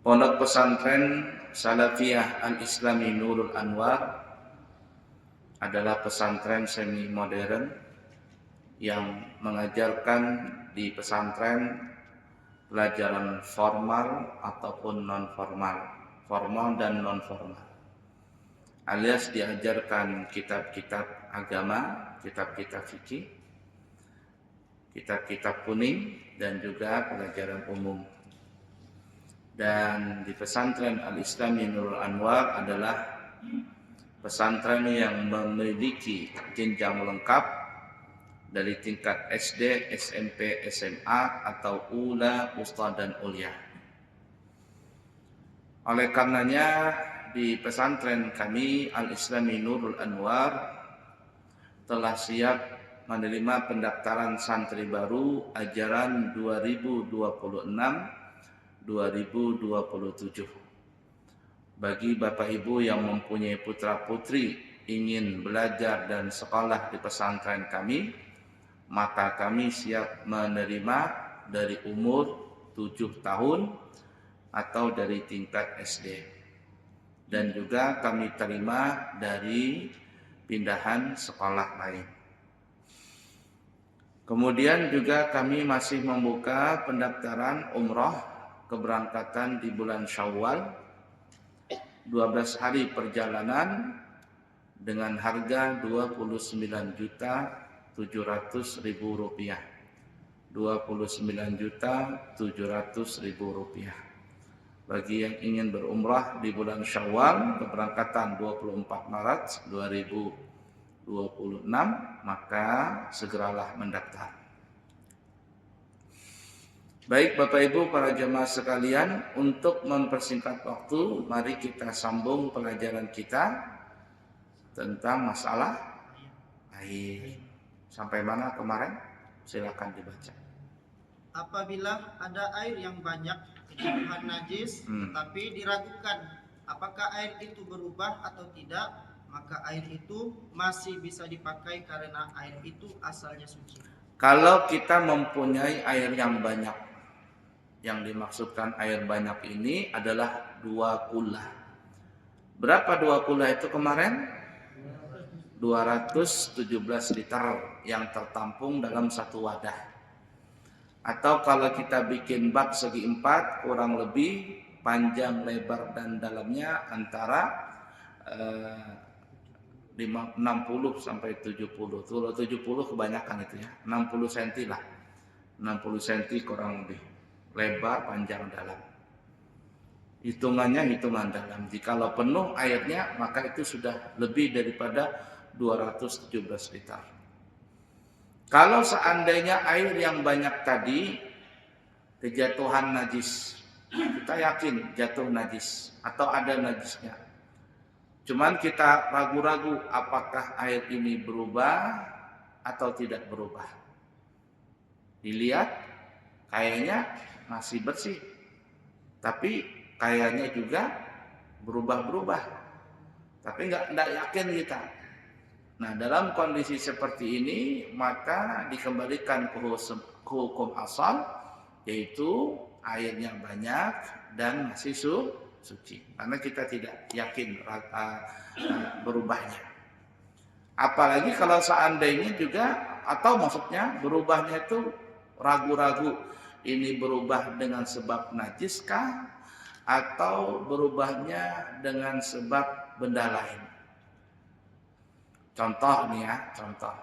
Pondok Pesantren Salafiyah Al-Islami Nurul Anwar adalah pesantren semi modern yang mengajarkan di pesantren pelajaran formal ataupun non formal, formal dan non formal. Alias diajarkan kitab-kitab agama, kitab-kitab fikih, kitab-kitab kuning dan juga pelajaran umum. Dan di pesantren Al-Islami Nurul Anwar adalah pesantren yang memiliki jenjang lengkap dari tingkat SD, SMP, SMA atau Ula, Wusta dan Ulia. Oleh karenanya di pesantren kami Al-Islami Nurul Anwar telah siap menerima pendaftaran santri baru ajaran 2026-2027. Bagi Bapak Ibu yang mempunyai putra-putri ingin belajar dan sekolah di pesantren kami, maka kami siap menerima dari umur 7 tahun atau dari tingkat SD. Dan juga kami terima dari pindahan sekolah lain. Kemudian juga kami masih membuka pendaftaran umroh keberangkatan di bulan Syawal, 12 hari perjalanan dengan harga Rp29.700.000. Rp29.700.000. Bagi yang ingin berumrah di bulan Syawal keberangkatan 24 Maret 2026, maka segeralah mendaftar. Baik Bapak Ibu para jemaah sekalian, untuk mempersingkat waktu, mari kita sambung pelajaran kita tentang masalah air. Sampai mana kemarin? Silakan dibaca. Apabila ada air yang banyak kejenuhan najis, tetapi diragukan apakah air itu berubah atau tidak, maka air itu masih bisa dipakai karena air itu asalnya suci. Kalau kita mempunyai air yang banyak, yang dimaksudkan air banyak ini adalah 2 kula. Berapa 2 kula itu kemarin? 217 liter yang tertampung dalam satu wadah. Atau kalau kita bikin bak segi 4, kurang lebih panjang, lebar dan dalamnya antara 60 sampai 70. Kalau 70 kebanyakan itu ya. 60 cm lah. 60 cm kurang lebih. Lebar, panjang, dalam. Hitungannya hitungan dalam. Jikalau penuh airnya, maka itu sudah lebih daripada 217 liter. Kalau seandainya air yang banyak tadi kejatuhan najis, kita yakin jatuh najis atau ada najisnya. Cuman kita ragu-ragu apakah air ini berubah atau tidak berubah. Dilihat kayaknya masih bersih, tapi kayaknya juga berubah-berubah, tapi nggak yakin kita. Nah, dalam kondisi seperti ini maka dikembalikan ke hukum asal, yaitu airnya banyak dan masih suci, karena kita tidak yakin berubahnya. Apalagi kalau seandainya juga, atau maksudnya berubahnya itu ragu-ragu, ini berubah dengan sebab najiskah atau berubahnya dengan sebab benda lain. Contoh nih ya, contoh.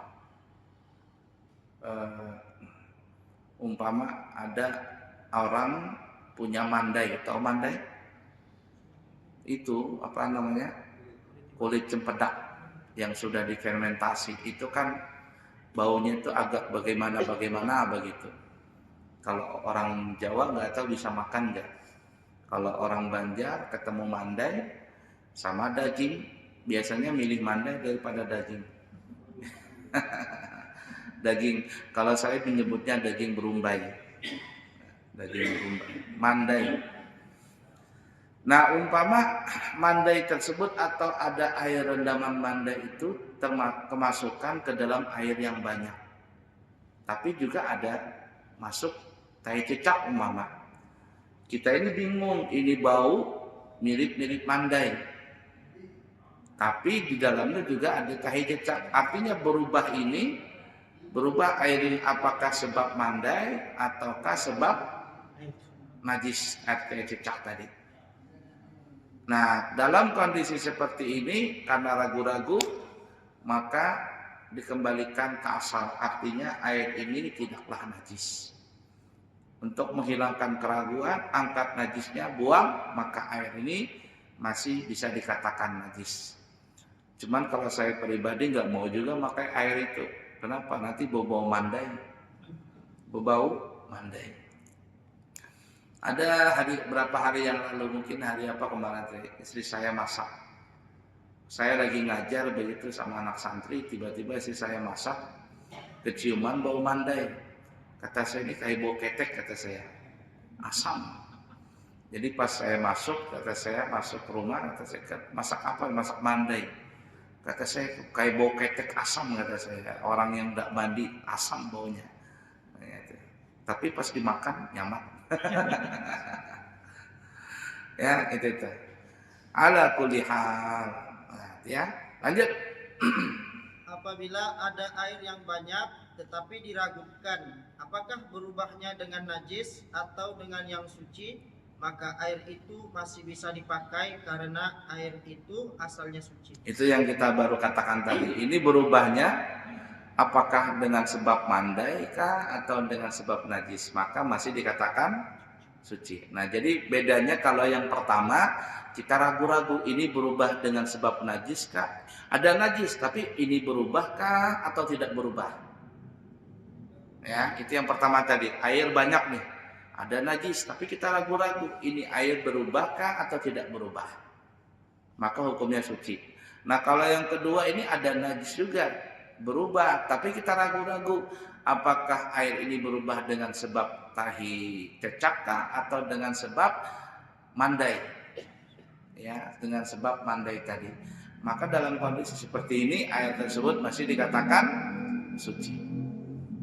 Umpama ada orang punya mandai, tahu mandai? Itu apa namanya? Kulit cempedak yang sudah difermentasi. Itu kan baunya itu agak bagaimana begitu. Kalau orang Jawa nggak tahu bisa makan nggak. Kalau orang Banjar ketemu mandai sama daging, biasanya milih mandai daripada daging. Daging, kalau saya menyebutnya daging berumbai. Daging berumbai, mandai. Nah, umpama mandai tersebut atau ada air rendaman mandai itu kemasukan ke dalam air yang banyak. Tapi juga ada masuk tai cecak umpama. Kita ini bingung, ini bau mirip-mirip mandai. Tapi di dalamnya juga ada tahi cecak. Artinya berubah air ini apakah sebab mandai ataukah sebab najis tahi cecak tadi. Nah, dalam kondisi seperti ini karena ragu-ragu maka dikembalikan ke asal. Artinya air ini tidaklah najis. Untuk menghilangkan keraguan, angkat najisnya, buang, maka air ini masih bisa dikatakan najis. Cuman kalau saya pribadi nggak mau juga pakai air itu. Kenapa? Nanti bau mandai. Berbau mandai. Ada berapa hari yang lalu, mungkin hari apa kemarin, istri saya masak. Saya lagi ngajar begitu sama anak santri, tiba-tiba istri saya masak, keciuman bau mandai. Kata saya, ini kayak bau ketek, kata saya. Asam. Jadi pas saya masuk, masuk ke rumah, kata saya, masak apa? Masak mandai. Kata saya, kayak bau ketek asam, kata saya. Orang yang tidak mandi, asam baunya. Tapi pas dimakan, nyaman. Ya, itu. Ala kulli hal. Ya, lanjut. Apabila ada air yang banyak tetapi diragukan apakah berubahnya dengan najis atau dengan yang suci, maka air itu masih bisa dipakai karena air itu asalnya suci. Itu yang kita baru katakan tadi. Ini berubahnya apakah dengan sebab mandai kah atau dengan sebab najis, maka masih dikatakan suci. Nah, jadi bedanya kalau yang pertama kita ragu-ragu ini berubah dengan sebab najis kah? Ada najis tapi ini berubahkah atau tidak berubah? Ya, itu yang pertama tadi. Air banyak nih. Ada najis tapi kita ragu-ragu ini air berubahkah atau tidak berubah? Maka hukumnya suci. Nah, kalau yang kedua ini ada najis juga, berubah tapi kita ragu-ragu apakah air ini berubah dengan sebab tahi cecak atau dengan sebab mandai. Ya, dengan sebab mandai tadi. Maka dalam kondisi seperti ini air tersebut masih dikatakan suci.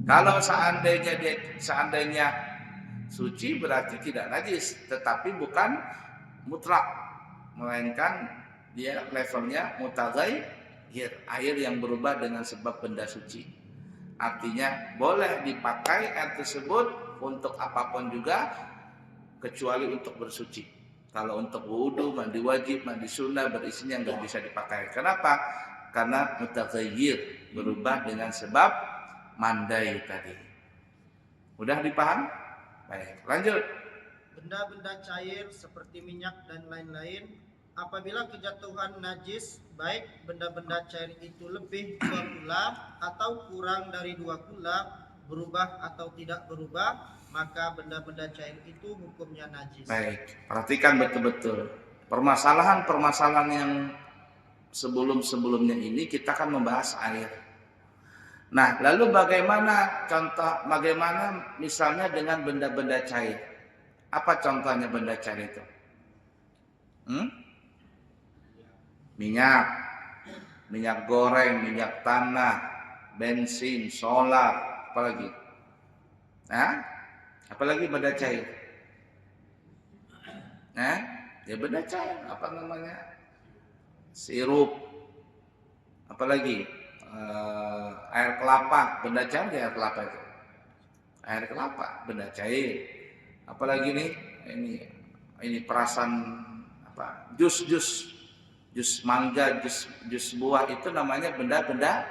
Kalau seandainya suci berarti tidak najis, tetapi bukan mutlak, melainkan dia levelnya mutaghayyir, air yang berubah dengan sebab benda suci. Artinya boleh dipakai air tersebut untuk apapun juga kecuali untuk bersuci. Kalau untuk wudu, mandi wajib, mandi sunnah, berisinya nggak bisa dipakai. Kenapa? Karena mutaghayyir, berubah dengan sebab mandai tadi. Udah dipaham? Baik, lanjut. Benda-benda cair seperti minyak dan lain-lain, apabila kejatuhan najis, baik benda-benda cair itu lebih 2 kula atau kurang dari 2 kula, berubah atau tidak berubah, maka benda-benda cair itu hukumnya najis. Baik, perhatikan betul-betul. Permasalahan yang sebelumnya ini kita akan membahas air. Nah, lalu bagaimana misalnya dengan benda-benda cair? Apa contohnya benda cair itu? Minyak goreng, minyak tanah, bensin, solar, apalagi? Apalagi benda cair? Ya benda cair, apa namanya? Sirup, apalagi? Air kelapa, benda cair air kelapa itu. Air kelapa, benda cair. Apalagi nih, ini perasan apa? Jus mangga, jus buah itu namanya benda-benda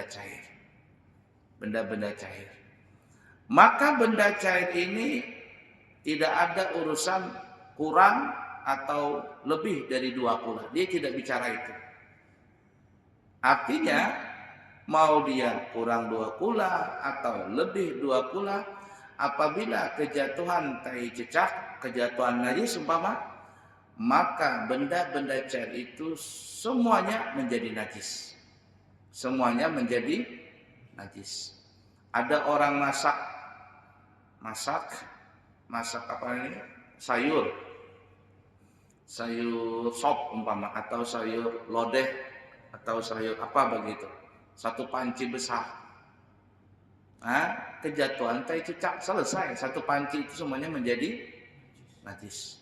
cair. Benda-benda cair. Maka benda cair ini tidak ada urusan kurang atau lebih dari 2 kula. Dia tidak bicara itu. Artinya mau dia kurang 2 kula atau lebih 2 kula, apabila kejatuhan tahi cecak, kejatuhan najis umpama, maka benda-benda cair itu semuanya menjadi najis. Semuanya menjadi najis. Ada orang masak apa ini? Sayur sop umpama, atau sayur lodeh, atau sayur apa begitu, satu panci besar. Kejatuhan tahi cecak, selesai, satu panci itu semuanya menjadi najis,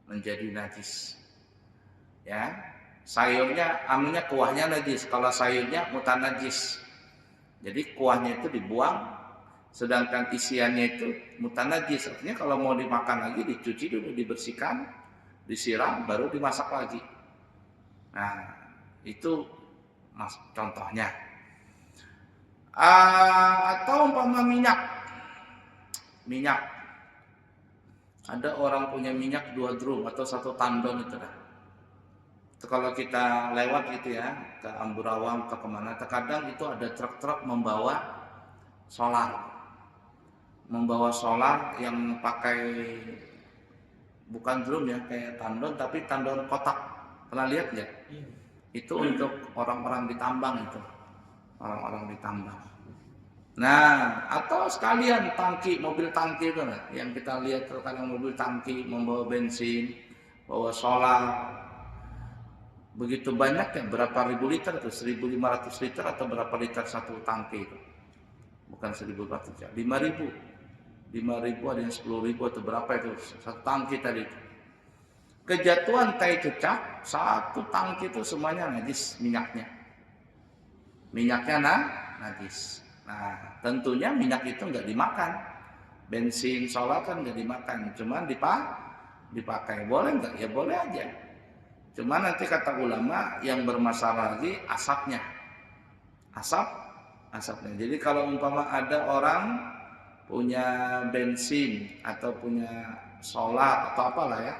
menjadi najis. Ya, sayurnya, anunya kuahnya najis. Kalau sayurnya mutanajis. Jadi kuahnya itu dibuang, sedangkan isiannya itu mutanajis. Artinya kalau mau dimakan lagi dicuci dulu, dibersihkan, disiram, baru dimasak lagi. Nah, itu contohnya. Atau umpama minyak. Ada orang punya minyak 2 drum atau 1 tandon itu dah. Itu kalau kita lewat gitu ya ke Amburawang ke kemana, terkadang itu ada truk-truk membawa solar yang pakai bukan drum ya, kayak tandon tapi tandon kotak. Pernah lihat nggak? Itu untuk orang-orang ditambang itu, orang-orang ditambang. Nah, atau sekalian tangki, mobil tangki itu nah, yang kita lihat terkadang mobil tangki membawa bensin, bawa solar. Begitu banyak ya, berapa ribu liter itu, 1.500 liter atau berapa liter satu tangki itu? Bukan 1.500 ya, 5.000 ada yang 10.000 atau berapa itu satu tangki tadi itu. Kejatuhan tai cecak, satu tangki itu semuanya najis minyaknya. Najis. Nah, tentunya minyak itu nggak dimakan. Bensin, solar kan nggak dimakan, cuman dipakai. Boleh nggak? Ya boleh aja. Cuma nanti kata ulama yang bermasalah lagi asapnya. Asapnya. Jadi kalau umpama ada orang punya bensin atau punya solar atau apalah ya,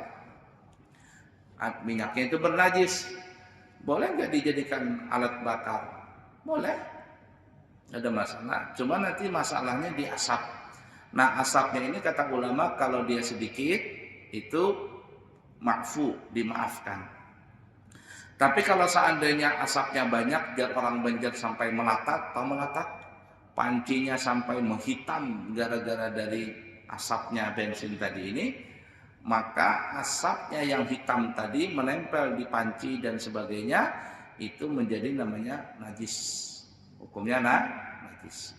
minyaknya itu bernajis, boleh nggak dijadikan alat bakar? Boleh, ada masalah. Cuma nanti masalahnya di asap. Nah, asapnya ini kata ulama kalau dia sedikit itu ma'fu, dimaafkan. Tapi kalau seandainya asapnya banyak, biar orang Banjar sampai melatat, pancinya sampai menghitam gara-gara dari asapnya bensin tadi ini, maka asapnya yang hitam tadi menempel di panci dan sebagainya, itu menjadi namanya najis. Hukumnya najis.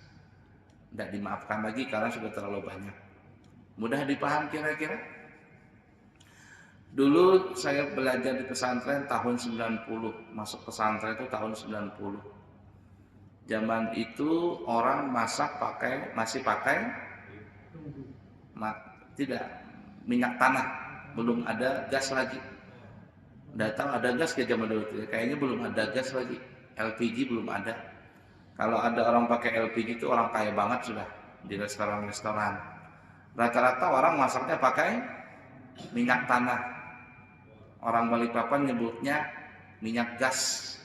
Tidak dimaafkan lagi karena sudah terlalu banyak. Mudah dipaham kira-kira? Dulu saya belajar di pesantren tahun 90, masuk pesantren itu tahun 90. Zaman itu orang masak masih pakai tidak minyak tanah, belum ada gas lagi. Datang ada gas ke zaman dulu itu, kayaknya belum ada gas lagi, LPG belum ada. Kalau ada orang pakai LPG itu orang kaya banget sudah di restoran-restoran. Rata-rata orang masaknya pakai minyak tanah. Orang Balikpapan nyebutnya minyak gas,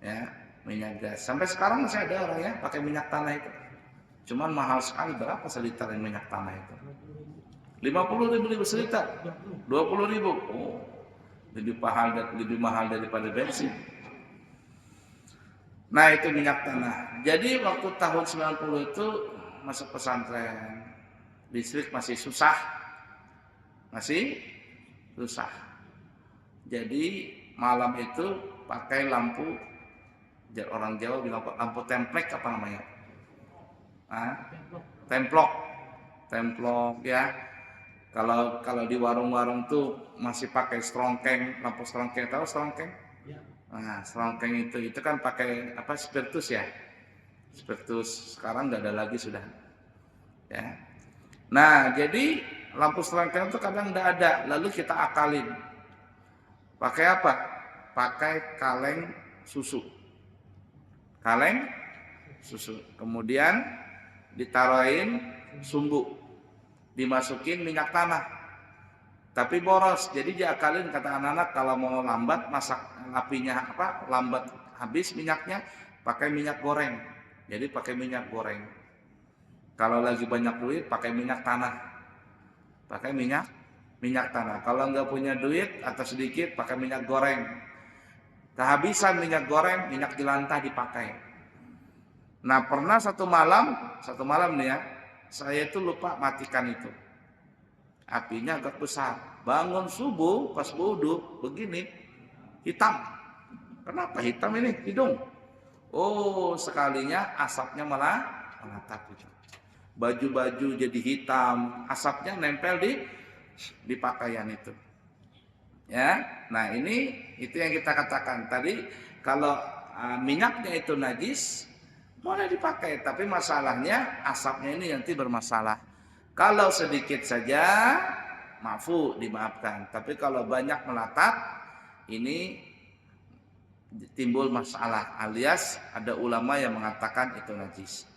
ya minyak gas. Sampai sekarang masih ada orang ya pakai minyak tanah itu. Cuman mahal sekali, berapa seliter minyak tanah itu? 50.000 seliter, 20.000. Oh, lebih mahal daripada bensin. Nah itu minyak tanah. Jadi waktu tahun 90 itu masuk pesantren, listrik masih susah. Jadi malam itu pakai lampu, orang Jawa bilang lampu templek apa namanya? Templok ya. Kalau di warung-warung tuh masih pakai strongkeng, lampu strongkeng, tahu strongkeng? Nah, strongkeng itu kan pakai apa? Spiritus ya. Spiritus sekarang nggak ada lagi sudah. Ya. Nah, jadi lampu strongkeng itu kadang nggak ada, lalu kita akalin. Pakai apa? Pakai kaleng susu. Kemudian ditaruhin sumbu, dimasukin minyak tanah. Tapi boros. Jadi diakalin kata anak-anak kalau mau lambat masak apinya lambat habis minyaknya, pakai minyak goreng. Jadi pakai minyak goreng. Kalau lagi banyak duit pakai minyak tanah. Pakai minyak tanah. Kalau nggak punya duit atau sedikit pakai minyak goreng. Kehabisan minyak goreng, minyak jelantah dipakai. Nah pernah satu malam nih ya, saya itu lupa matikan itu. Apinya agak besar. Bangun subuh pas wudu begini hitam. Kenapa hitam ini hidung? Oh sekalinya asapnya malah menatap itu. Baju-baju jadi hitam, asapnya nempel di di pakaian itu. Ya, nah itu yang kita katakan tadi, kalau minyaknya itu najis boleh dipakai, tapi masalahnya asapnya ini nanti bermasalah. Kalau sedikit saja dimaafkan, tapi kalau banyak melatat ini timbul masalah, alias ada ulama yang mengatakan itu najis.